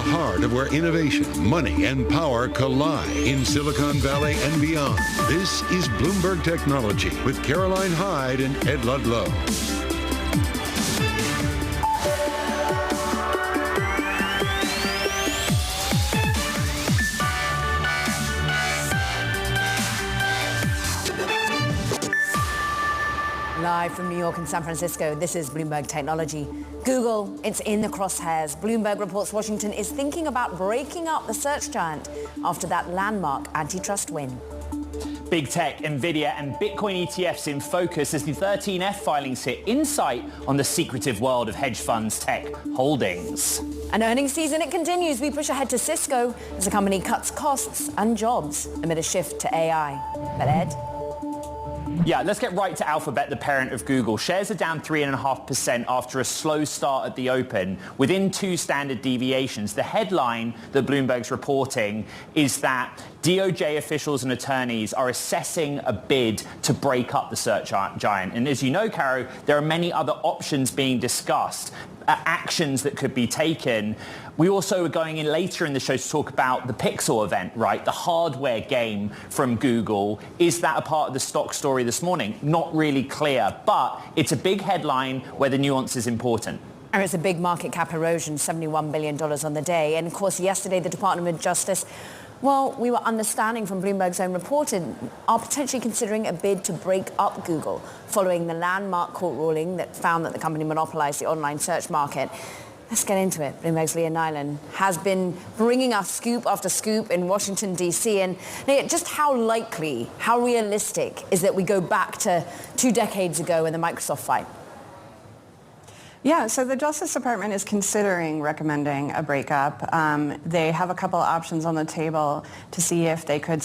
heart of where innovation, money, and power collide in Silicon Valley and beyond. This is Bloomberg Technology with Caroline Hyde and Ed Ludlow. Live from New York and San Francisco, this is Bloomberg Technology. Google, it's in the crosshairs. Bloomberg reports Washington is thinking about breaking up the search giant after that landmark antitrust win. Big tech, Nvidia and Bitcoin ETFs in focus as the 13F filings hit insight on the secretive world of hedge funds tech holdings. An earnings season, it continues. We push ahead to Cisco as the company cuts costs and jobs amid a shift to AI. But Ed? Yeah, let's get right to Alphabet, the parent of Google. Shares are down 3.5% after a slow start at the open, within 2 standard deviations. The headline that Bloomberg's reporting is that DOJ officials and attorneys are assessing a bid to break up the search giant. And as you know, Caro, there are many other options being discussed, actions that could be taken. We also are going in later in the show to talk about the Pixel event, right? The hardware game from Google. Is that a part of the stock story this morning? Not really clear, but it's a big headline where the nuance is important. And it's a big market cap erosion, $71 billion on the day. And of course, yesterday, the Department of Justice, well, we were understanding from Bloomberg's own reporting, are potentially considering a bid to break up Google following the landmark court ruling that found that the company monopolized the online search market. Let's get into it. Bloomberg's Leah Nyland has been bringing us scoop after scoop in Washington, D.C. And just how likely, how realistic is that we go back to 2 decades ago in the Microsoft fight? Yeah, so the Justice Department is considering recommending a breakup. They have a couple options on the table to see if they could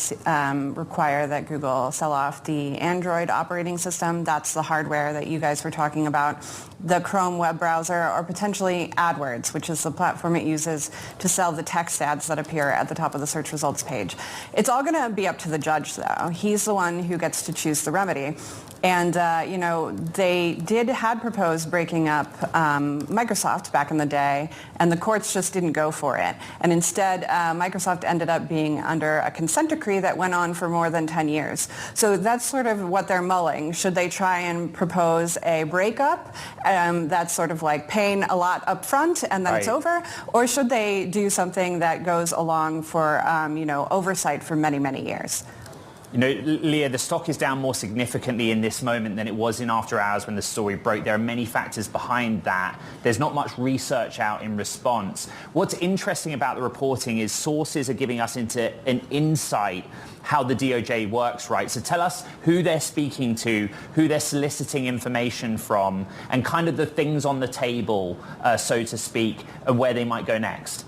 require that Google sell off the Android operating system. That's the hardware that you guys were talking about, the Chrome web browser, or potentially AdWords, which is the platform it uses to sell the text ads that appear at the top of the search results page. It's all going to be up to the judge, though. He's the one who gets to choose the remedy. And, they had proposed breaking up Microsoft back in the day, and the courts just didn't go for it. And instead, Microsoft ended up being under a consent decree that went on for more than 10 years. So that's sort of what they're mulling. Should they try and propose a breakup that's sort of like paying a lot up front and then it's over? Or should they do something that goes along for, oversight for many, many years? You know, Leah, the stock is down more significantly in this moment than it was in after hours when the story broke. There are many factors behind that. There's not much research out in response. What's interesting about the reporting is sources are giving us into an insight how the DOJ works, right? So tell us who they're speaking to, who they're soliciting information from, and kind of the things on the table, so to speak, and where they might go next.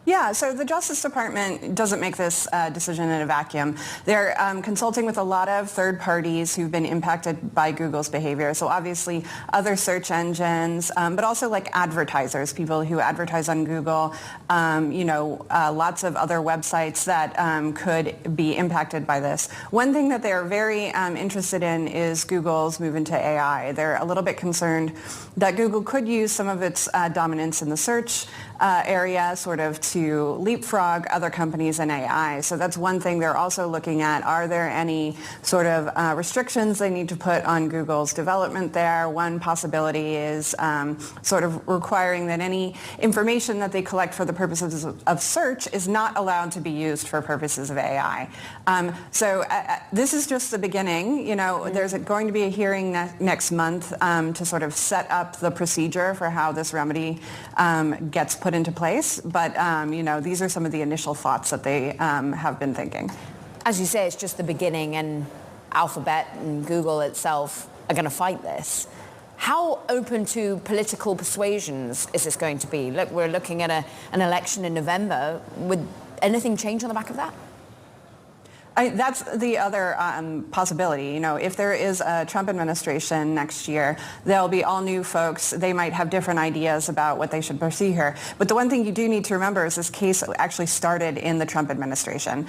Yeah, so the Justice Department doesn't make this decision in a vacuum. They're consulting with a lot of third parties who've been impacted by Google's behavior. So obviously other search engines, but also like advertisers, people who advertise on Google, lots of other websites that could be impacted by this. One thing that they're very interested in is Google's move into AI. They're a little bit concerned that Google could use some of its dominance in the search area sort of to leapfrog other companies in AI. So that's one thing they're also looking at. Are there any sort of restrictions they need to put on Google's development there? One possibility is sort of requiring that any information that they collect for the purposes of search is not allowed to be used for purposes of AI. This is just the beginning. There's going to be a hearing next month to sort of set up the procedure for how this remedy gets put into place. But, these are some of the initial thoughts that they have been thinking. As you say, it's just the beginning, and Alphabet and Google itself are going to fight this. How open to political persuasions is this going to be? Look, we're looking at an election in November. Would anything change on the back of that? That's the other possibility. If there is a Trump administration next year, there'll be all new folks. They might have different ideas about what they should pursue here. But the one thing you do need to remember is this case actually started in the Trump administration.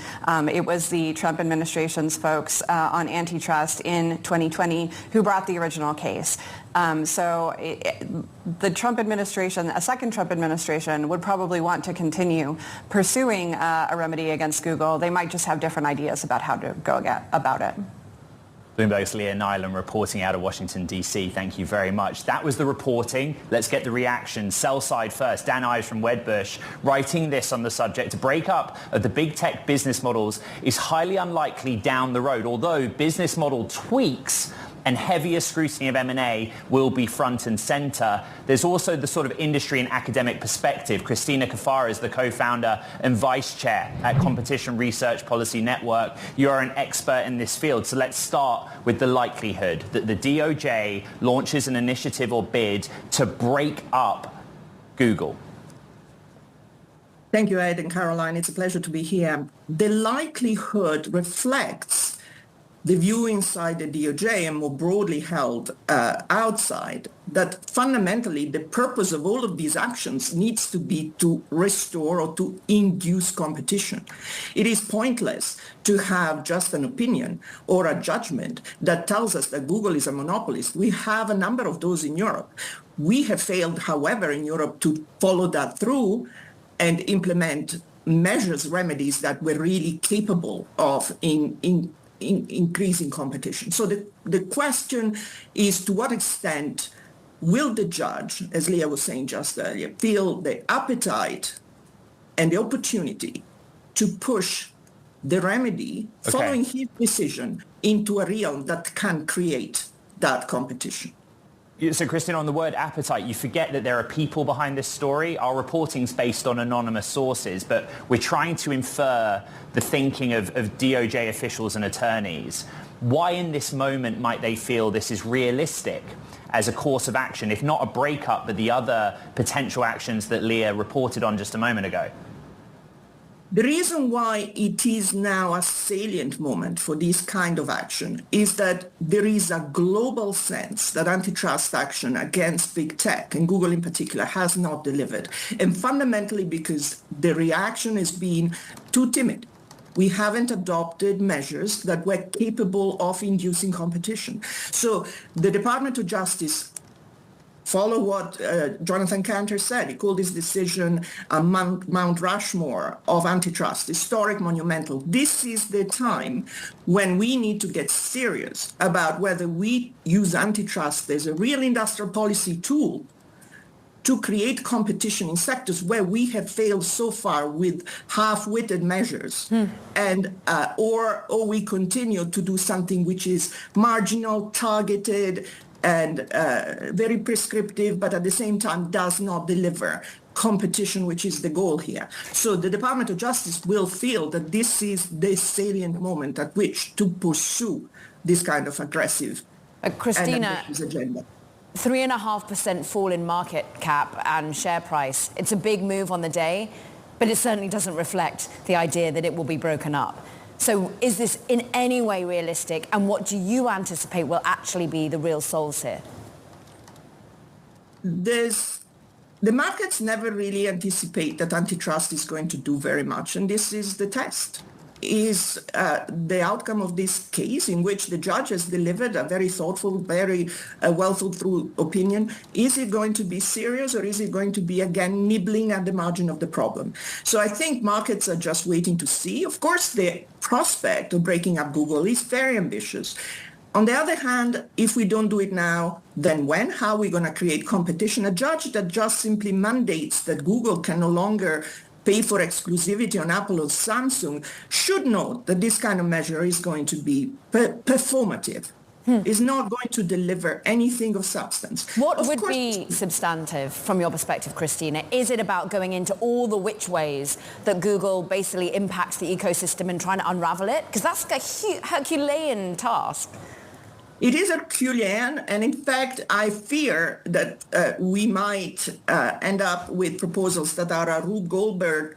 It was the Trump administration's folks on antitrust in 2020 who brought the original case. The Trump administration, a second Trump administration, would probably want to continue pursuing a remedy against Google. They might just have different ideas about how to go about it. Bloomberg's Leah Nyland reporting out of Washington, D.C. Thank you very much. That was the reporting. Let's get the reaction. Sell side first. Dan Ives from Wedbush writing this on the subject. A breakup of the big tech business models is highly unlikely down the road, although business model tweaks and heavier scrutiny of M&A will be front and center. There's also the sort of industry and academic perspective. Christina Kafara is the co-founder and vice chair at Competition Research Policy Network. You're an expert in this field, so let's start with the likelihood that the DOJ launches an initiative or bid to break up Google. Thank you, Ed and Caroline. It's a pleasure to be here. The likelihood reflects the view inside the DOJ and more broadly held outside, that fundamentally the purpose of all of these actions needs to be to restore or to induce competition. It is pointless to have just an opinion or a judgment that tells us that Google is a monopolist. We have a number of those in Europe. We have failed, however, in Europe to follow that through and implement measures, remedies that were really capable of increasing competition. So the question is, to what extent will the judge, as Leah was saying just earlier, feel the appetite and the opportunity to push the remedy following his decision into a realm that can create that competition? So, Christina, on the word appetite, you forget that there are people behind this story. Our reporting's based on anonymous sources, but we're trying to infer the thinking of DOJ officials and attorneys. Why in this moment might they feel this is realistic as a course of action, if not a breakup, but the other potential actions that Leah reported on just a moment ago? The reason why it is now a salient moment for this kind of action is that there is a global sense that antitrust action against big tech, and Google in particular, has not delivered. And fundamentally because the reaction has been too timid. We haven't adopted measures that were capable of inducing competition. So the Department of Justice follow what Jonathan Kanter said. He called his decision a Mount Rushmore of antitrust, historic, monumental. This is the time when we need to get serious about whether we use antitrust as a real industrial policy tool to create competition in sectors where we have failed so far with half-witted measures, and or we continue to do something which is marginal, targeted, and very prescriptive, but at the same time does not deliver competition, which is the goal here. So the Department of Justice will feel that this is the salient moment at which to pursue this kind of aggressive Christina, and ambitious agenda. 3.5% fall in market cap and share price. It's a big move on the day, but it certainly doesn't reflect the idea that it will be broken up. So is this in any way realistic, and what do you anticipate will actually be the real souls here? The markets never really anticipate that antitrust is going to do very much, and this is the test. Is the outcome of this case in which the judge has delivered a very thoughtful, very well thought through opinion. Is it going to be serious, or is it going to be, again, nibbling at the margin of the problem? So I think markets are just waiting to see. Of course, the prospect of breaking up Google is very ambitious. On the other hand, if we don't do it now, then when? How are we going to create competition? A judge that just simply mandates that Google can no longer pay for exclusivity on Apple or Samsung should know that this kind of measure is going to be performative. Is not going to deliver anything of substance. What would be substantive from your perspective, Christina? Is it about going into all the which ways that Google basically impacts the ecosystem and trying to unravel it? Because that's a Herculean task. It is Herculean, and in fact, I fear that we might end up with proposals that are a Rube Goldberg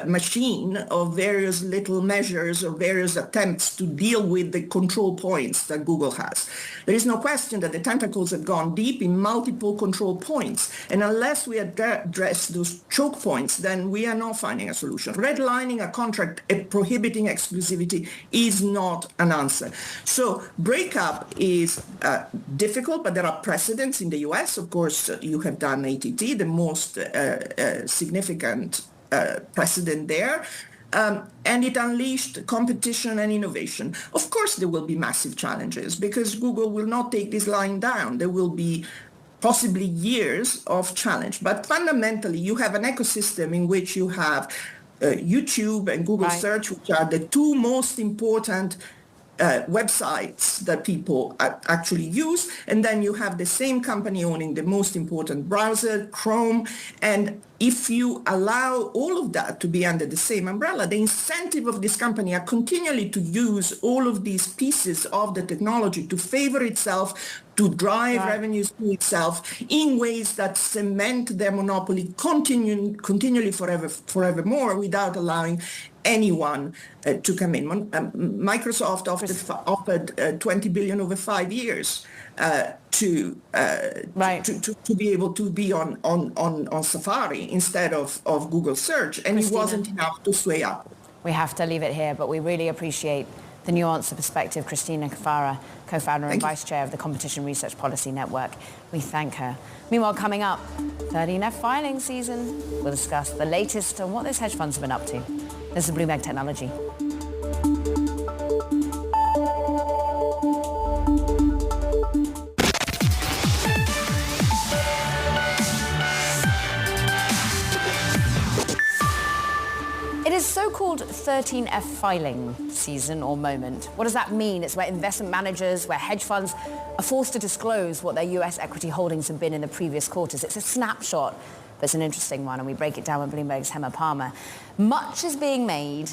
machine of various little measures or various attempts to deal with the control points that Google has. There is no question that the tentacles have gone deep in multiple control points. And unless we address those choke points, then we are not finding a solution. Redlining a contract and prohibiting exclusivity is not an answer. So breakup is difficult, but there are precedents in the US. Of course, you have done ATT, the most significant precedent there, and it unleashed competition and innovation. Of course, there will be massive challenges because Google will not take this lying down. There will be possibly years of challenge. But fundamentally, you have an ecosystem in which you have YouTube and Google Search, which are the two most important websites that people actually use. And then you have the same company owning the most important browser, Chrome. And if you allow all of that to be under the same umbrella, the incentive of this company are continually to use all of these pieces of the technology to favor itself, to drive revenues to itself in ways that cement their monopoly continually forevermore without allowing anyone to come in. Microsoft offered $20 billion over 5 years to be able to be on Safari instead of Google Search, and Christina, it wasn't enough to sway up. We have to leave it here, but we really appreciate the nuanced perspective. Christina Cafara, co-founder and vice chair of the Competition Research Policy Network. We thank her. Meanwhile, coming up, 13F filing season. We'll discuss the latest on what those hedge funds have been up to. This is Bloomberg Technology. It is so-called 13F filing season or moment. What does that mean? It's where investment managers, where hedge funds are forced to disclose what their US equity holdings have been in the previous quarters. It's a snapshot, but it's an interesting one, and we break it down with Bloomberg's Hema Palmer. Much is being made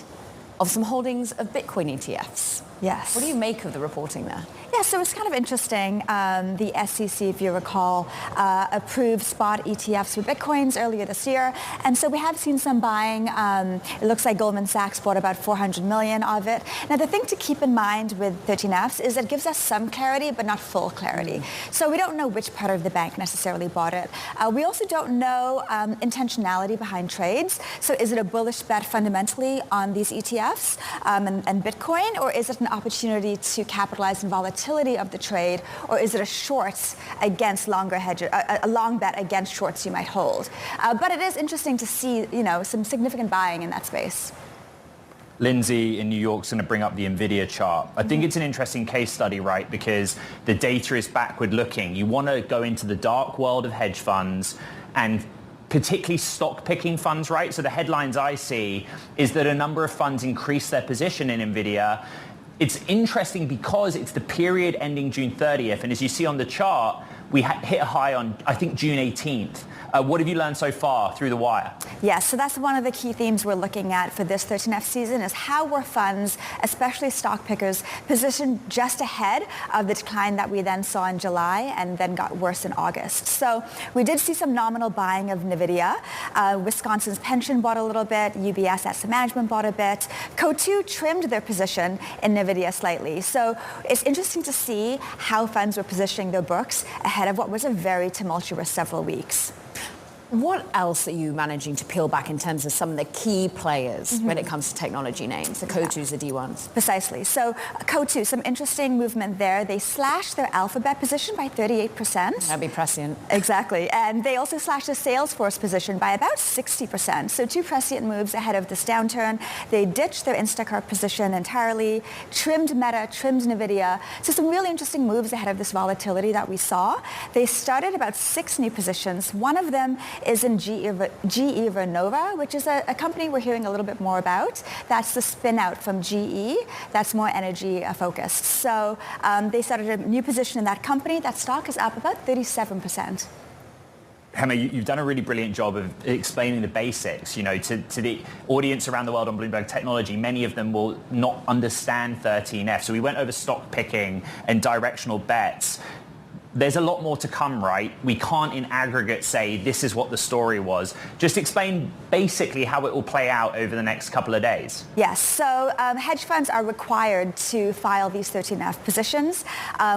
of some holdings of Bitcoin ETFs. Yes. What do you make of the reporting there? Yeah, so it's kind of interesting. The SEC, if you recall, approved spot ETFs for Bitcoins earlier this year. And so we have seen some buying. It looks like Goldman Sachs bought about 400 million of it. Now, the thing to keep in mind with 13Fs is it gives us some clarity, but not full clarity. So we don't know which part of the bank necessarily bought it. We also don't know intentionality behind trades. So is it a bullish bet fundamentally on these ETFs and Bitcoin, or is it an opportunity to capitalize on volatility of the trade, or is it a short against longer hedges, a long bet against shorts you might hold? But it is interesting to see, some significant buying in that space. Lindsay in New York's going to bring up the Nvidia chart. I think it's an interesting case study, right? Because the data is backward looking. You want to go into the dark world of hedge funds and particularly stock picking funds, right? So the headlines I see is that a number of funds increased their position in Nvidia. It's interesting because it's the period ending June 30th. And as you see on the chart, we hit a high on, I think, June 18th. What have you learned so far through the wire? Yes, so that's one of the key themes we're looking at for this 13F season is how were funds, especially stock pickers, positioned just ahead of the decline that we then saw in July and then got worse in August. So we did see some nominal buying of Nvidia. Wisconsin's pension bought a little bit. UBS Asset Management bought a bit. Coatue trimmed their position in Nvidia slightly. So it's interesting to see how funds were positioning their books ahead of what was a very tumultuous several weeks. What else are you managing to peel back in terms of some of the key players when it comes to technology names, the Coatues, the D1s? Precisely. So Coatue, some interesting movement there. They slashed their Alphabet position by 38%. That'd be prescient. Exactly. And they also slashed their Salesforce position by about 60%. So two prescient moves ahead of this downturn. They ditched their Instacart position entirely, trimmed Meta, trimmed Nvidia. So some really interesting moves ahead of this volatility that we saw. They started about 6 new positions. One of them is in GE Vernova, which is a company we're hearing a little bit more about. That's the spin out from GE. That's more energy focused. So they started a new position in that company. That stock is up about 37%. Hema, you've done a really brilliant job of explaining the basics, to the audience around the world on Bloomberg Technology. Many of them will not understand 13F. So we went over stock picking and directional bets. there's a lot more to come, right? We can't in aggregate say this is what the story was. Just explain basically how it will play out over the next couple of days. Yes, so hedge funds are required to file these 13F positions,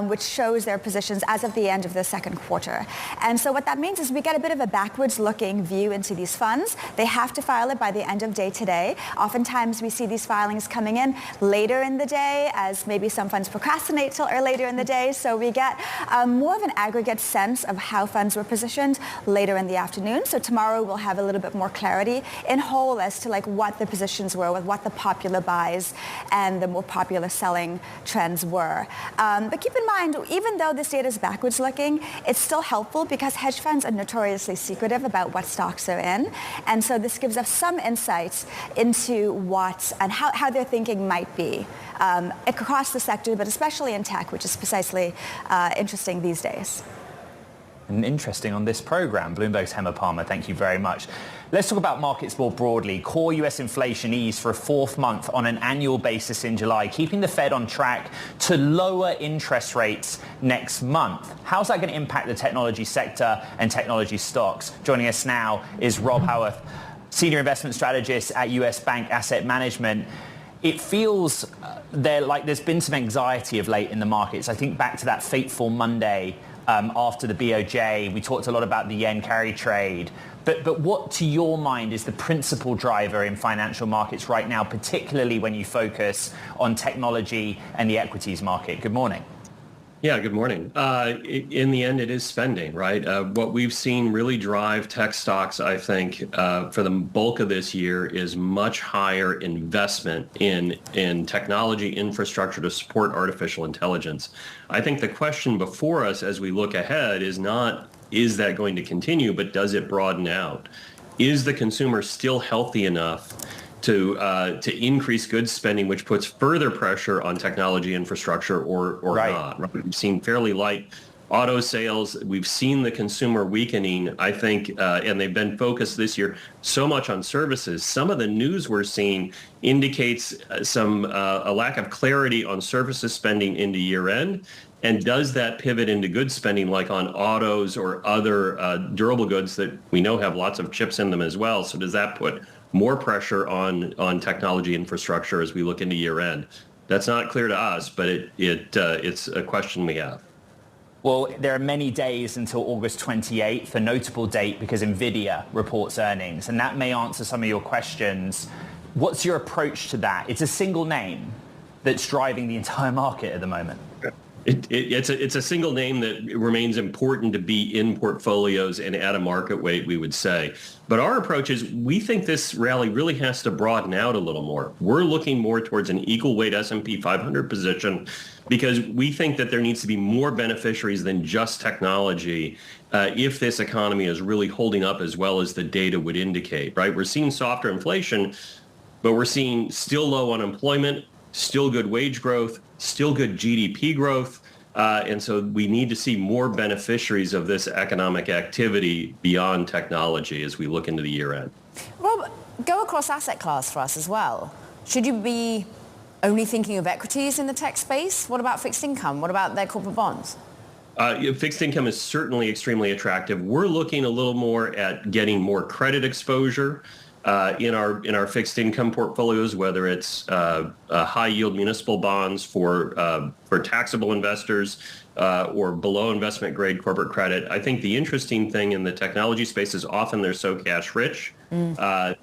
which shows their positions as of the end of the second quarter. And so what that means is we get a bit of a backwards-looking view into these funds. They have to file it by the end of day today. Oftentimes we see these filings coming in later in the day as maybe some funds procrastinate till or later in the day. So we get more of an aggregate sense of how funds were positioned later in the afternoon. So tomorrow we'll have a little bit more clarity in whole as to like what the positions were, with what the popular buys and the more popular selling trends were. But keep in mind, even though this data is backwards looking, it's still helpful because hedge funds are notoriously secretive about what stocks they're in. And so this gives us some insights into what and how their thinking might be across the sector, but especially in tech, which is precisely interesting these days. And interesting on this program. Bloomberg's Hema Palmer, thank you very much. Let's talk about markets more broadly. Core US inflation eased for a fourth month on an annual basis in July, keeping the Fed on track to lower interest rates next month. How's that going to impact the technology sector and technology stocks? Joining us now is Rob Howarth, Senior Investment Strategist at US Bank Asset Management. It feels there's been some anxiety of late in the markets. I think back to that fateful Monday after the BOJ. We talked a lot about the yen carry trade. But what, to your mind, is the principal driver in financial markets right now, particularly when you focus on technology and the equities market? Good morning. Yeah, good morning. In the end, it is spending, right? What we've seen really drive tech stocks, I think, for the bulk of this year is much higher investment in technology infrastructure to support artificial intelligence. I think the question before us as we look ahead is not, is that going to continue, but does it broaden out? Is the consumer still healthy enough to increase goods spending, which puts further pressure on technology infrastructure or right. not? Right? We've seen fairly light auto sales. We've seen the consumer weakening, I think, and they've been focused this year so much on services. Some of the news we're seeing indicates a lack of clarity on services spending into year end. And does that pivot into goods spending like on autos or other durable goods that we know have lots of chips in them as well? So does that put more pressure on technology infrastructure as we look into year end? That's not clear to us, but it's a question we have. Well, there are many days until August 28th, a notable date because Nvidia reports earnings, and that may answer some of your questions. What's your approach to that? It's a single name that's driving the entire market at the moment. It's a single name that remains important to be in portfolios and at a market weight, we would say. But our approach is we think this rally really has to broaden out a little more. We're looking more towards an equal weight S&P 500 position because we think that there needs to be more beneficiaries than just technology if this economy is really holding up as well as the data would indicate, right? We're seeing softer inflation, but we're seeing still low unemployment, still good wage growth, still good GDP growth. And so we need to see more beneficiaries of this economic activity beyond technology as we look into the year end. Rob, go across asset class for us as well. Should you be only thinking of equities in the tech space? What about fixed income? What about their corporate bonds? Fixed income is certainly extremely attractive. We're looking a little more at getting more credit exposure in our fixed income portfolios, whether it's high yield municipal bonds for taxable investors or below investment grade corporate credit. I think the interesting thing in the technology space is often they're so cash rich that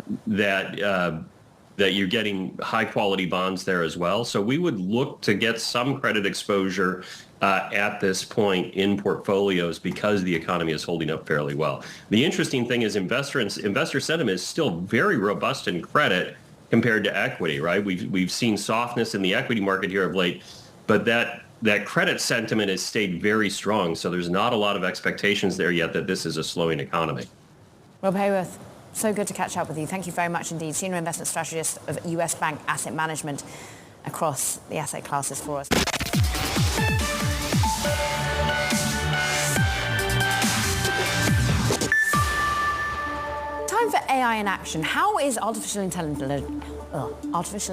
you're getting high quality bonds there as well. So we would look to get some credit exposure at this point in portfolios because the economy is holding up fairly well. The interesting thing is investor sentiment is still very robust in credit compared to equity, right? We've seen softness in the equity market here of late, but that credit sentiment has stayed very strong. So there's not a lot of expectations there yet that this is a slowing economy. Rob Haworth, so good to catch up with you. Thank you very much indeed. Senior Investment Strategist of US Bank Asset Management across the asset classes for us. time for AI in action. How is artificial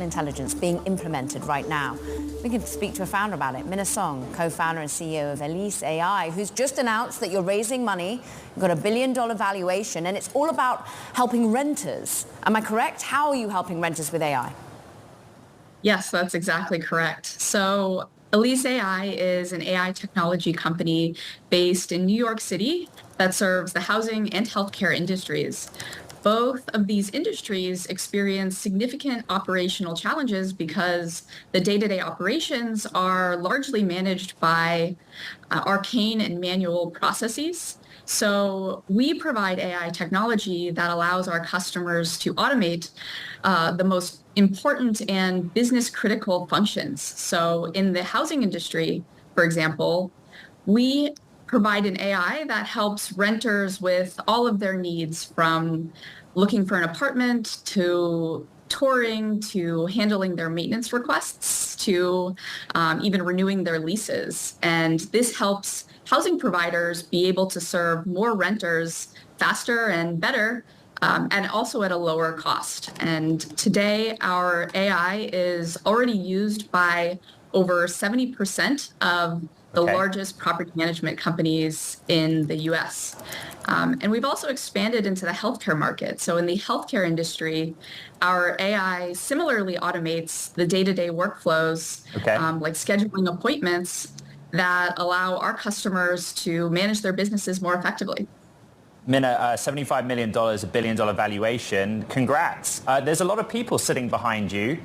intelligence being implemented right now? We can speak to a founder about it. Mina Song, co-founder and CEO of Elise AI, who's just announced that you're raising money. You've got $1 billion valuation, and it's all about helping renters. Am I correct? How are you helping renters with AI? Yes, that's exactly correct. So Elise AI is an AI technology company based in New York City that serves the housing and healthcare industries. Both of these industries experience significant operational challenges because the day-to-day operations are largely managed by arcane and manual processes. So we provide AI technology that allows our customers to automate the most important and business critical functions. So in the housing industry, for example, we provide an AI that helps renters with all of their needs, from looking for an apartment to touring to handling their maintenance requests to even renewing their leases. And this helps housing providers be able to serve more renters faster and better, and also at a lower cost. And today, our AI is already used by over 70% of the largest property management companies in the US. And we've also expanded into the healthcare market. So in the healthcare industry, our AI similarly automates the day-to-day workflows, like scheduling appointments that allow our customers to manage their businesses more effectively. Mina, $75 million, $1 billion valuation. Congrats. There's a lot of people sitting behind you.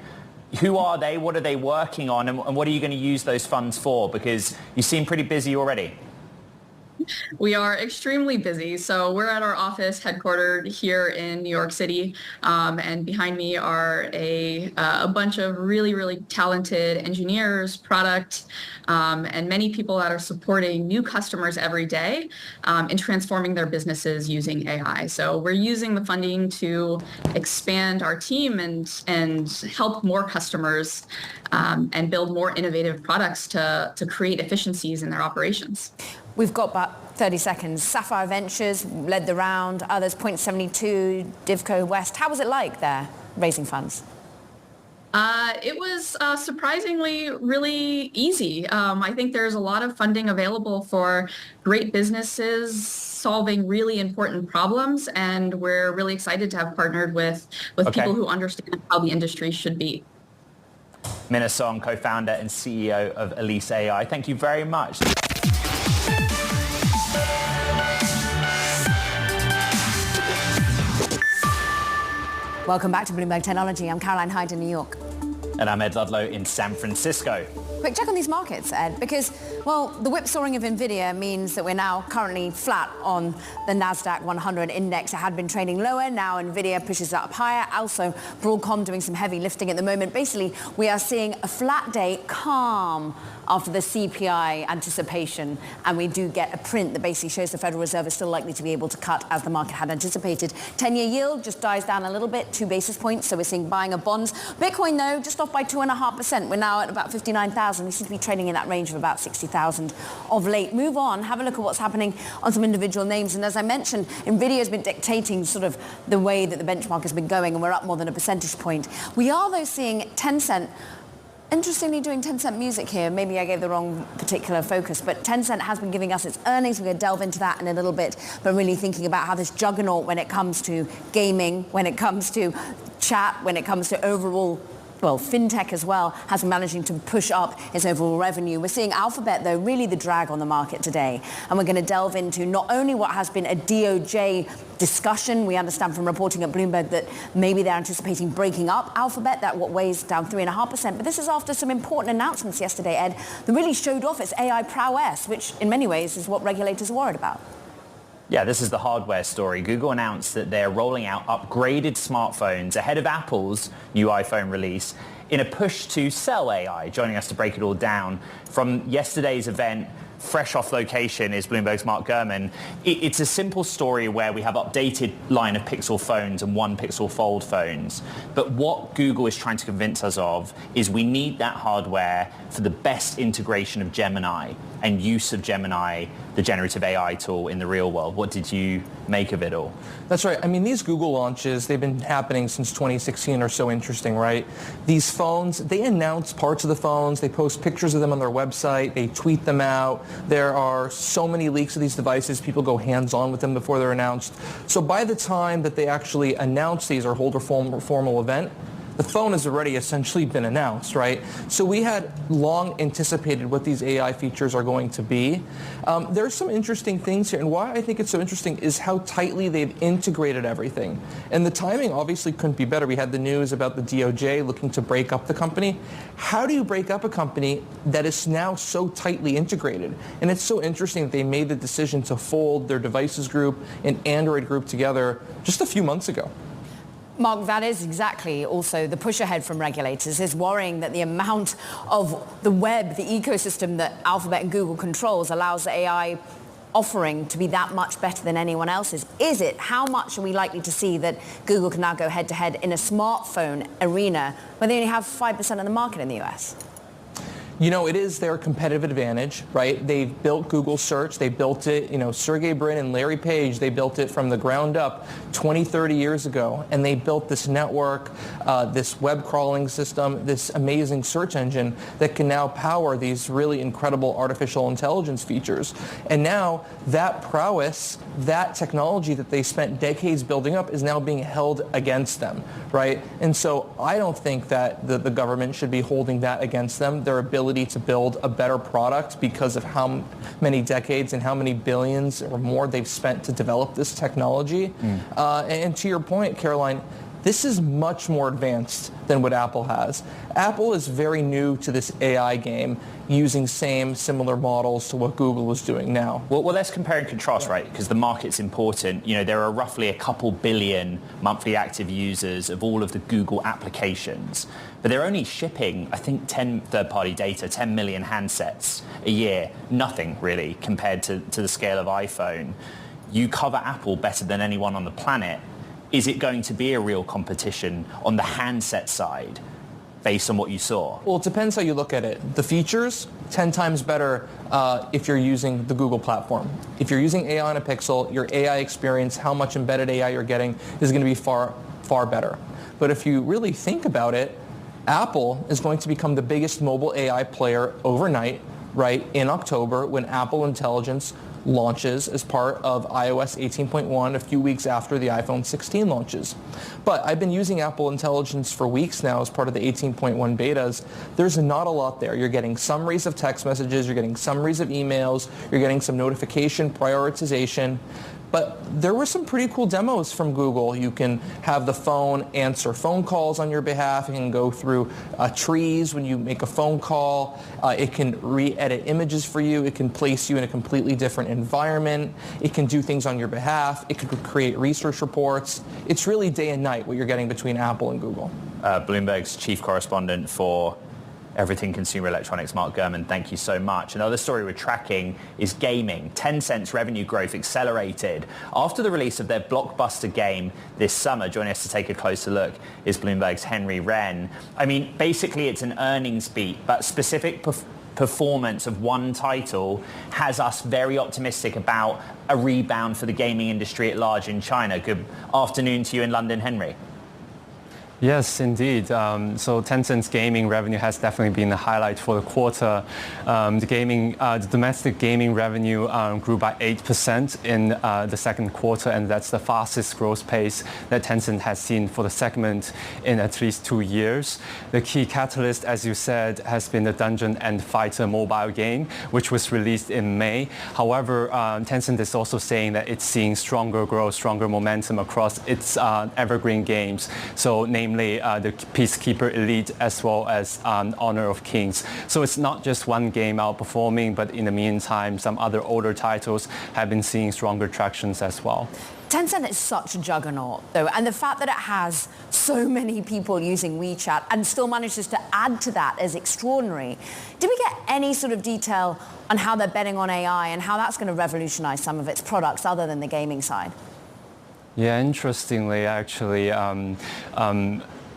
Who are they? What are they working on? And what are you going to use those funds for? Because you seem pretty busy already. We are extremely busy. So we're at our office headquartered here in New York City. And behind me are a bunch of really, really talented engineers, product, and many people that are supporting new customers every day in transforming their businesses using AI. So we're using the funding to expand our team and help more customers and build more innovative products to create efficiencies in their operations. We've got about 30 seconds. Sapphire Ventures led the round, others 0.72, Divco West. How was it like there, raising funds? It was surprisingly really easy. I think there's a lot of funding available for great businesses solving really important problems, and we're really excited to have partnered with people who understand how the industry should be. Mina Song, co-founder and CEO of Elise AI. Thank you very much. Welcome back to Bloomberg Technology. I'm Caroline Hyde in New York. And I'm Ed Ludlow in San Francisco. Quick check on these markets, Ed, because, well, the whipsawing of Nvidia means that we're now currently flat on the NASDAQ 100 index. It had been trading lower. Now Nvidia pushes up higher. Also, Broadcom doing some heavy lifting at the moment. Basically, we are seeing a flat day, calm after the CPI anticipation. And we do get a print that basically shows the Federal Reserve is still likely to be able to cut as the market had anticipated. 10-year yield just dies down a little bit, 2 basis points. So we're seeing buying of bonds. Bitcoin, though, just off by 2.5%. We're now at about 59,000. We seem to be trading in that range of about 60,000 of late. Move on, have a look at what's happening on some individual names. And as I mentioned, Nvidia has been dictating sort of the way that the benchmark has been going, and we're up more than a percentage point. We are, though, seeing Tencent, interestingly doing Tencent music here. Maybe I gave the wrong particular focus, but Tencent has been giving us its earnings. We're going to delve into that in a little bit, but really thinking about how this juggernaut when it comes to gaming, when it comes to chat, when it comes to overall, well, fintech as well, has been managing to push up its overall revenue. We're seeing Alphabet, though, really the drag on the market today. And we're going to delve into not only what has been a DOJ discussion. We understand from reporting at Bloomberg that maybe they're anticipating breaking up Alphabet, that what weighs down 3.5%. But this is after some important announcements yesterday, Ed, that really showed off its AI prowess, which in many ways is what regulators are worried about. Yeah, this is the hardware story. Google announced that they're rolling out upgraded smartphones ahead of Apple's new iPhone release in a push to sell AI. Joining us to break it all down from yesterday's event, fresh off location, is Bloomberg's Mark Gurman. It's a simple story where we have updated line of Pixel phones and One Pixel Fold phones. But what Google is trying to convince us of is we need that hardware for the best integration of Gemini. and use of Gemini, the generative AI tool, in the real world. What did you make of it all? That's right. I mean, these Google launches, they've been happening since 2016 are so interesting, right? These phones, they announce parts of the phones, they post pictures of them on their website, they tweet them out. There are so many leaks of these devices, people go hands-on with them before they're announced. So by the time that they actually announce these or hold a formal event, the phone has already essentially been announced, right? So we had long anticipated what these AI features are going to be. There's some interesting things here, and why I think it's so interesting is how tightly they've integrated everything. And the timing obviously couldn't be better. We had the news about the DOJ looking to break up the company. How do you break up a company that is now so tightly integrated? And it's so interesting that they made the decision to fold their devices group and Android group together just a few months ago. Mark, that is exactly also the push ahead from regulators is worrying that the amount of the web, the ecosystem that Alphabet and Google controls allows the AI offering to be that much better than anyone else's. Is it? How much are we likely to see that Google can now go head to head in a smartphone arena where they only have 5% of the market in the US? You know, it is their competitive advantage, right? They've built Google Search. They built it, Sergey Brin and Larry Page, they built it from the ground up 20, 30 years ago. And they built this network, this web crawling system, this amazing search engine that can now power these really incredible artificial intelligence features. And now that prowess, that technology that they spent decades building up is now being held against them, right? And so I don't think that the government should be holding that against them, their ability to build a better product because of how many decades and how many billions or more they've spent to develop this technology. And to your point, Caroline, this is much more advanced than what Apple has. Apple is very new to this AI game, using similar models to what Google is doing now. Well, let's compare and contrast, right? Because the market's important. There are roughly a couple billion monthly active users of all of the Google applications, but they're only shipping, I think, 10 third-party data, 10 million handsets a year. Nothing really compared to the scale of iPhone. You cover Apple better than anyone on the planet. Is it going to be a real competition on the handset side based on what you saw? Well, it depends how you look at it. The features, 10 times better if you're using the Google platform. If you're using AI on a Pixel, your AI experience, how much embedded AI you're getting is going to be far, far better. But if you really think about it, Apple is going to become the biggest mobile AI player overnight, right, in October when Apple Intelligence launches as part of iOS 18.1 a few weeks after the iPhone 16 launches. But I've been using Apple Intelligence for weeks now as part of the 18.1 betas. There's not a lot there. You're getting summaries of text messages, you're getting summaries of emails, you're getting some notification prioritization. But there were some pretty cool demos from Google. You can have the phone answer phone calls on your behalf. It can go through trees when you make a phone call. It can re-edit images for you. It can place you in a completely different environment. It can do things on your behalf. It can create research reports. It's really day and night what you're getting between Apple and Google. Bloomberg's chief correspondent for Everything Consumer Electronics, Mark Gurman, thank you so much. Another story we're tracking is gaming. Tencent's revenue growth accelerated after the release of their blockbuster game this summer. Joining us to take a closer look is Bloomberg's Henry Wren. I mean, basically it's an earnings beat, but specific performance of one title has us very optimistic about a rebound for the gaming industry at large in China. Good afternoon to you in London, Henry. Yes, indeed. So Tencent's gaming revenue has definitely been the highlight for the quarter. The domestic gaming revenue grew by 8% in the second quarter, and that's the fastest growth pace that Tencent has seen for the segment in at least 2 years. The key catalyst, as you said, has been the Dungeon and Fighter mobile game, which was released in May. However, Tencent is also saying that it's seeing stronger growth, stronger momentum across its evergreen games. So namely the Peacekeeper Elite as well as Honor of Kings. So it's not just one game outperforming, but in the meantime, some other older titles have been seeing stronger tractions as well. Tencent is such a juggernaut, though, and the fact that it has so many people using WeChat and still manages to add to that is extraordinary. Did we get any sort of detail on how they're betting on AI and how that's going to revolutionize some of its products other than the gaming side? Yeah, interestingly, actually,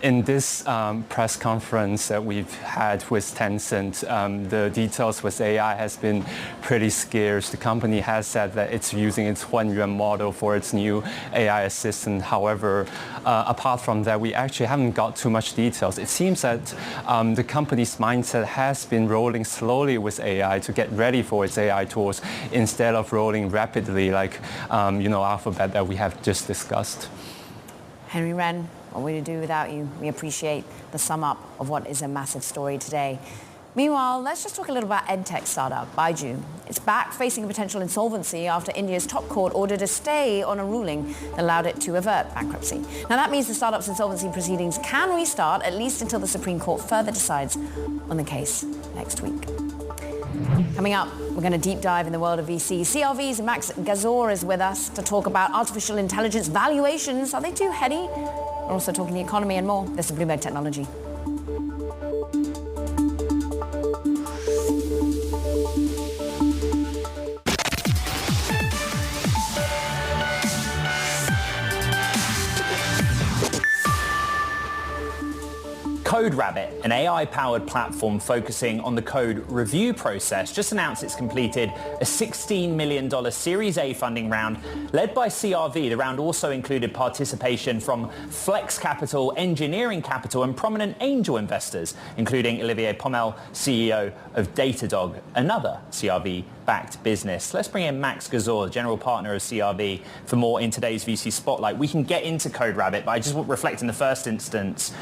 in this press conference that we've had with Tencent, the details with AI has been pretty scarce. The company has said that it's using its Hunyuan model for its new AI assistant. However, apart from that, we actually haven't got too much details. It seems that the company's mindset has been rolling slowly with AI to get ready for its AI tools instead of rolling rapidly like Alphabet that we have just discussed. Henry Wren, what would we do without you? We appreciate the sum up of what is a massive story today. Meanwhile, let's just talk a little about edtech startup Baiju. It's back facing a potential insolvency after India's top court ordered a stay on a ruling that allowed it to avert bankruptcy. Now that means the startup's insolvency proceedings can restart at least until the Supreme Court further decides on the case next week. Coming up, we're going to deep dive in the world of VC. CRV's Max Gazor is with us to talk about artificial intelligence valuations. Are they too heady? We're also talking the economy and more. This is Bloomberg Technology. CodeRabbit, an AI-powered platform focusing on the code review process, just announced it's completed a $16 million Series A funding round led by CRV. The round also included participation from Flex Capital, Engineering Capital, and prominent angel investors, including Olivier Pommel, CEO of Datadog, another CRV-backed business. Let's bring in Max Gazor, general partner of CRV, for more in today's VC Spotlight. We can get into CodeRabbit, but I just want to reflect in the first instance,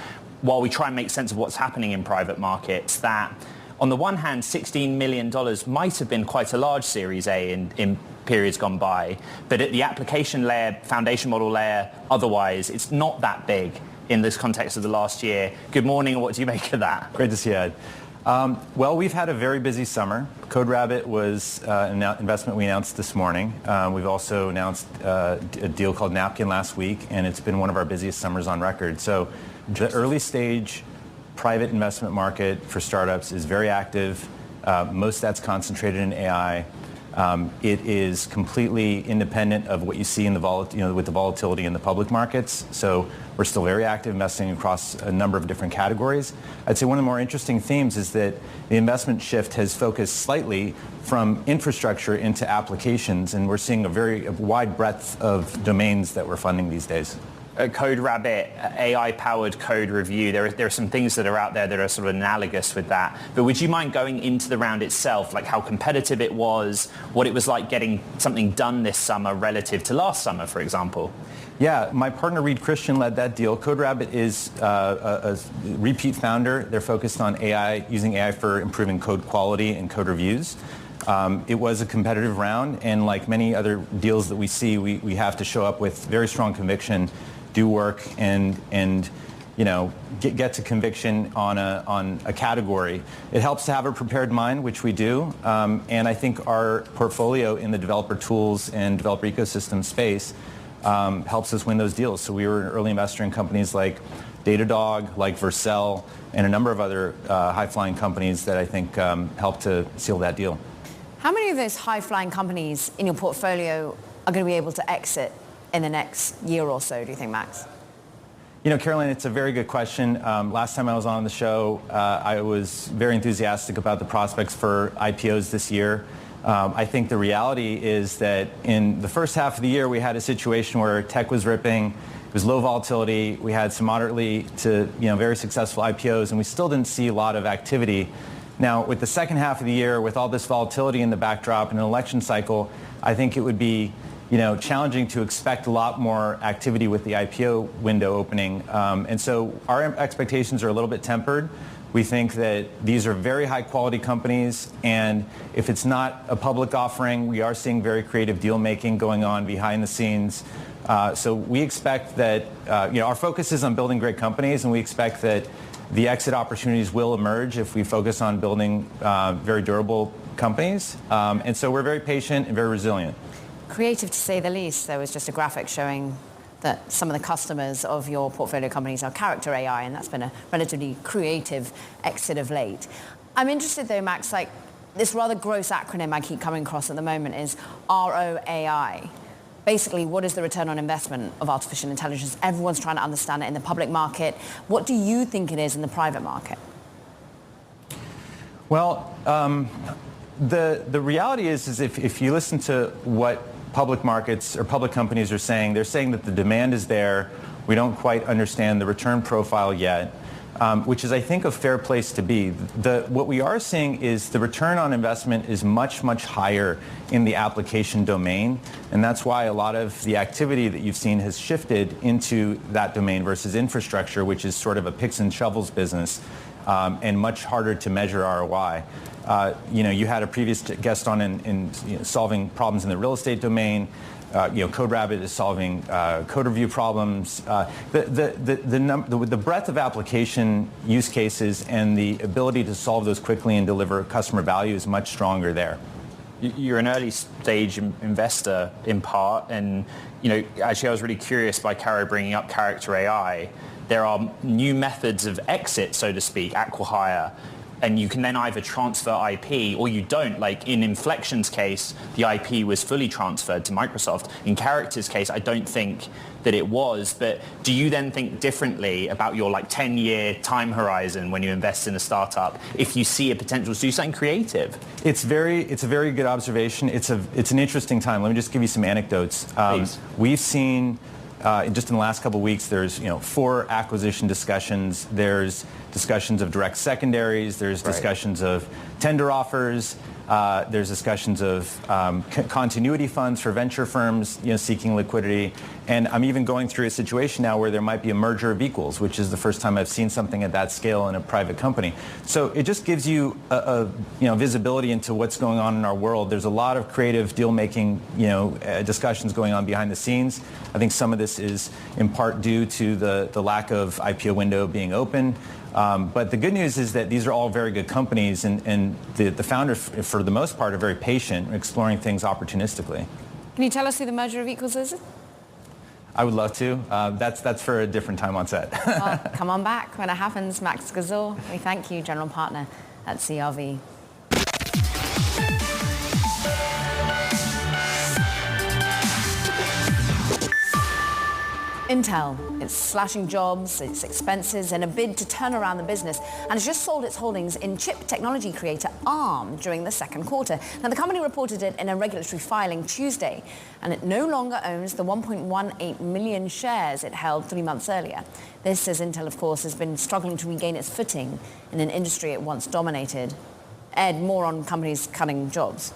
while we try and make sense of what's happening in private markets, that on the one hand, $16 million might have been quite a large Series A in periods gone by, but at the application layer, foundation model layer, otherwise, it's not that big in this context of the last year. Good morning, and what do you make of that? Great to see you, Ed. Well, we've had a very busy summer. CodeRabbit was an investment we announced this morning. We've also announced a deal called Napkin last week, and it's been one of our busiest summers on record. So the early stage private investment market for startups is very active. Most of that's concentrated in AI. It is completely independent of what you see in with the volatility in the public markets. So we're still very active investing across a number of different categories. I'd say one of the more interesting themes is that the investment shift has focused slightly from infrastructure into applications, and we're seeing a very wide breadth of domains that we're funding these days. CodeRabbit, AI-powered code review, there are some things that are out there that are sort of analogous with that. But would you mind going into the round itself, like how competitive it was, what it was like getting something done this summer relative to last summer, for example? Yeah, my partner Reed Christian led that deal. CodeRabbit is a repeat founder. They're focused on AI, using AI for improving code quality and code reviews. It was a competitive round, and like many other deals that we see, we have to show up with very strong conviction, do work, and get to conviction on a category. It helps to have a prepared mind, which we do, and I think our portfolio in the developer tools and developer ecosystem space helps us win those deals. So we were an early investor in companies like Datadog, like Vercel, and a number of other high-flying companies that I think helped to seal that deal. How many of those high-flying companies in your portfolio are going to be able to exit in the next year or so, do you think, Max? Caroline, it's a very good question. Last time I was on the show, I was very enthusiastic about the prospects for IPOs this year. I think the reality is that in the first half of the year, we had a situation where tech was ripping. It was low volatility. We had some moderately to very successful IPOs, and we still didn't see a lot of activity. Now, with the second half of the year, with all this volatility in the backdrop and an election cycle, I think it would be challenging to expect a lot more activity with the IPO window opening. And so our expectations are a little bit tempered. We think that these are very high quality companies, and if it's not a public offering, we are seeing very creative deal making going on behind the scenes. So we expect that our focus is on building great companies, and we expect that the exit opportunities will emerge if we focus on building very durable companies. And so we're very patient and very resilient. Creative to say the least. There was just a graphic showing that some of the customers of your portfolio companies are character AI, and that's been a relatively creative exit of late. I'm interested though, Max, this rather gross acronym I keep coming across at the moment is ROAI. basically, what is the return on investment of artificial intelligence? Everyone's trying to understand it in the public market. What do you think it is in the private market? Well, the reality is if you listen to what public markets or public companies are saying, they're saying that the demand is there. We don't quite understand the return profile yet, which is, I think, a fair place to be. What we are seeing is the return on investment is much, much higher in the application domain, and that's why a lot of the activity that you've seen has shifted into that domain versus infrastructure, which is sort of a picks and shovels business and much harder to measure ROI. You had a previous guest on in solving problems in the real estate domain. CodeRabbit is solving code review problems. The breadth of application use cases and the ability to solve those quickly and deliver customer value is much stronger there. You're an early stage investor in part, and actually I was really curious by Caro bringing up character AI. There are new methods of exit, so to speak, acqui-hire, and you can then either transfer IP or you don't. Like in Inflection's case, the IP was fully transferred to Microsoft. In Character's case, I don't think that it was. But do you then think differently about your 10-year time horizon when you invest in a startup if you see a potential to do something creative? It's a very good observation. It's an interesting time. Let me just give you some anecdotes. We've seen just in the last couple of weeks, there's 4 acquisition discussions. There's discussions of direct secondaries. There's discussions of tender offers. There's discussions of continuity funds for venture firms, seeking liquidity. And I'm even going through a situation now where there might be a merger of equals, which is the first time I've seen something at that scale in a private company. So it just gives you a visibility into what's going on in our world. There's a lot of creative deal-making, discussions going on behind the scenes. I think some of this is in part due to the lack of IPO window being open. But the good news is that these are all very good companies, and the founders, for the most part, are very patient, exploring things opportunistically. Can you tell us who the merger of equals is? I would love to. That's for a different time on set. Well, come on back when it happens, Max Gazor. We thank you, General Partner at CRV. Intel, it's slashing jobs, its expenses in a bid to turn around the business, and has just sold its holdings in chip technology creator ARM during the second quarter. Now, the company reported it in a regulatory filing Tuesday, and it no longer owns the 1.18 million shares it held 3 months earlier. This, as Intel, of course, has been struggling to regain its footing in an industry it once dominated. Ed, more on companies cutting jobs.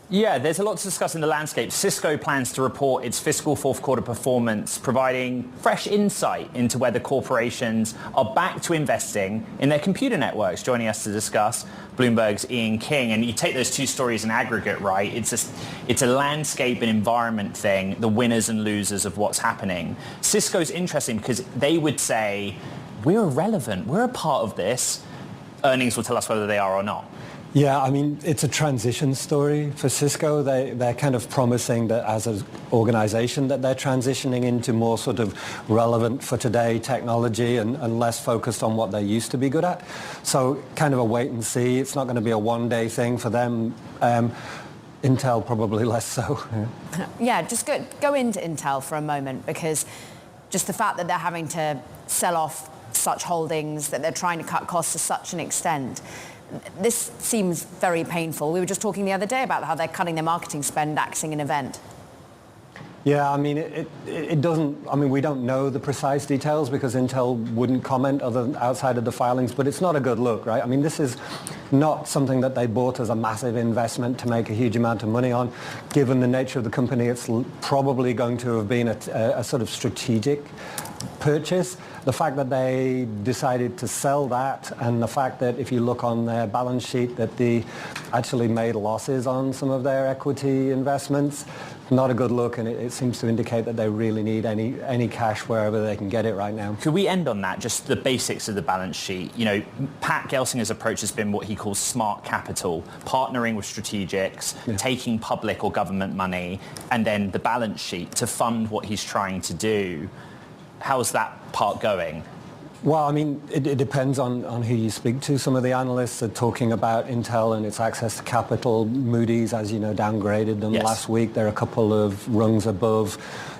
Yeah, there's a lot to discuss in the landscape. Cisco plans to report its fiscal fourth quarter performance, providing fresh insight into whether corporations are back to investing in their computer networks. Joining us to discuss, Bloomberg's Ian King. And you take those two stories in aggregate, right? It's a landscape and environment thing, the winners and losers of what's happening. Cisco's interesting because they would say, we're irrelevant, we're a part of this. Earnings will tell us whether they are or not. Yeah, I mean, it's a transition story for Cisco. They're kind of promising that as an organization that they're transitioning into more sort of relevant for today technology and less focused on what they used to be good at. So kind of a wait and see. It's not going to be a one-day thing for them. Intel probably less so. Yeah, just go into Intel for a moment, because just the fact that they're having to sell off such holdings, that they're trying to cut costs to such an extent, this seems very painful. We were just talking the other day about how they're cutting their marketing spend, axing an event. Yeah, I mean, it doesn't, I mean, we don't know the precise details because Intel wouldn't comment outside of the filings, but it's not a good look, right? I mean, this is not something that they bought as a massive investment to make a huge amount of money on. Given the nature of the company, it's probably going to have been a sort of strategic purchase. The fact that they decided to sell that, and the fact that if you look on their balance sheet that they actually made losses on some of their equity investments, not a good look, and it seems to indicate that they really need any cash wherever they can get it right now. Could we end on that, just the basics of the balance sheet? You know, Pat Gelsinger's approach has been what he calls smart capital, partnering with strategics, taking public or government money, and then the balance sheet to fund what he's trying to do. How's that part going? Well, I mean, it depends on who you speak to. Some of the analysts are talking about Intel and its access to capital. Moody's, as you know, downgraded them last week. They're a couple of rungs above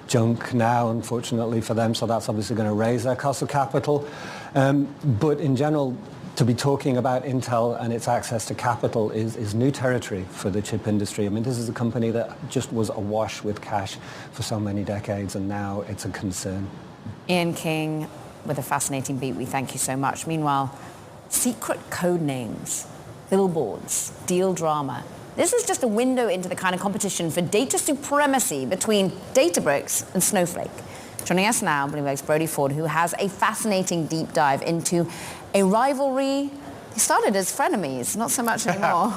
junk now, unfortunately for them, so that's obviously going to raise their cost of capital. But in general, to be talking about Intel and its access to capital is new territory for the chip industry. I mean, this is a company that just was awash with cash for so many decades, and now it's a concern. Ian King, with a fascinating beat, we thank you so much. Meanwhile, secret code names, billboards, deal drama. This is just a window into the kind of competition for data supremacy between Databricks and Snowflake. Joining us now, Bloomberg's Brody Ford, who has a fascinating deep dive into a rivalry. They started as frenemies, not so much anymore.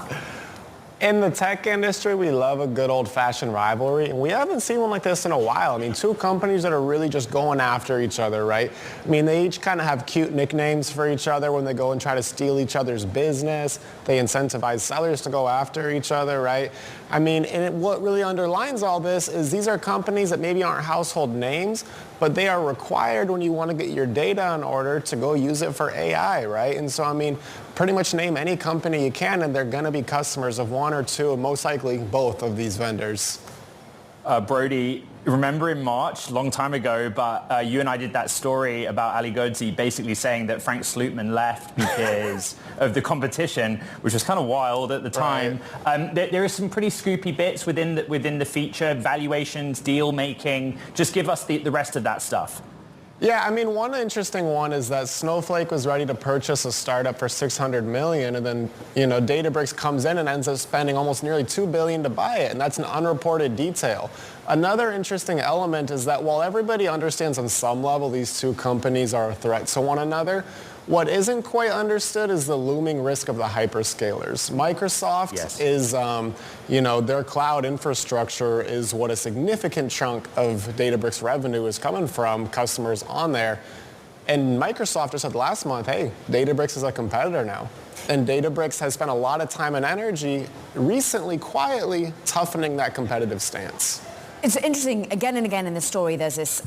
In the tech industry, we love a good old-fashioned rivalry, and we haven't seen one like this in a while. I mean, two companies that are really just going after each other, right? I mean, they each kind of have cute nicknames for each other when they go and try to steal each other's business. They incentivize sellers to go after each other, right? I mean, and what really underlines all this is these are companies that maybe aren't household names, but they are required when you want to get your data in order to go use it for AI, right? And so, I mean, pretty much name any company you can, and they're going to be customers of one or two, most likely both of these vendors. Brody, remember in March, long time ago, but you and I did that story about Ali Ghodsi basically saying that Frank Slootman left because of the competition, which was kind of wild at the time. Right. There are some pretty scoopy bits within the feature, valuations, deal making. Just give us the rest of that stuff. Yeah, I mean, one interesting one is that Snowflake was ready to purchase a startup for $600 million, and then, you know, Databricks comes in and ends up spending almost nearly $2 billion to buy it, and that's an unreported detail. Another interesting element is that while everybody understands on some level these two companies are a threat to one another, what isn't quite understood is the looming risk of the hyperscalers. Microsoft is, you know, their cloud infrastructure is what a significant chunk of Databricks revenue is coming from, customers on there. And Microsoft just said last month, hey, Databricks is a competitor now. And Databricks has spent a lot of time and energy recently, quietly toughening that competitive stance. It's interesting, again and again in the story, there's this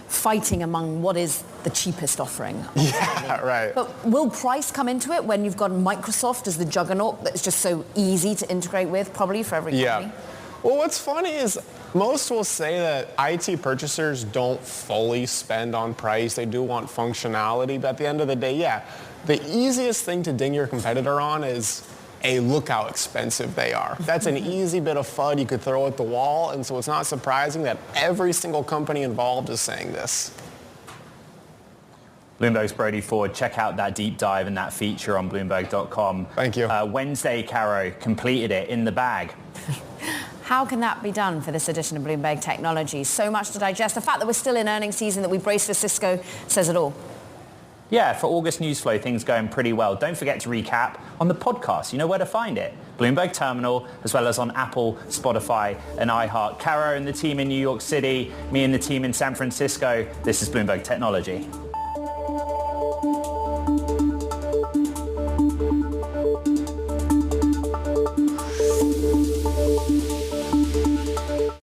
fighting among what is the cheapest offering. Yeah, right. But will price come into it when you've got Microsoft as the juggernaut that's just so easy to integrate with, probably for every company? Well, what's funny is most will say that IT purchasers don't fully spend on price. They do want functionality. But at the end of the day, yeah, the easiest thing to ding your competitor on is, look how expensive they are. That's an easy bit of FUD you could throw at the wall, and so it's not surprising that every single company involved is saying this. Bloomberg's Brody Ford. Check out that deep dive and that feature on Bloomberg.com. Thank you. Wednesday, Caro, completed it in the bag. How can that be done for this edition of Bloomberg Technology? So much to digest. The fact that we're still in earnings season, that we braced for Cisco, says it all. Yeah, for August news flow, things going pretty well. Don't forget to recap on the podcast. You know where to find it. Bloomberg Terminal, as well as on Apple, Spotify, and iHeart. Caro and the team in New York City, me and the team in San Francisco. This is Bloomberg Technology.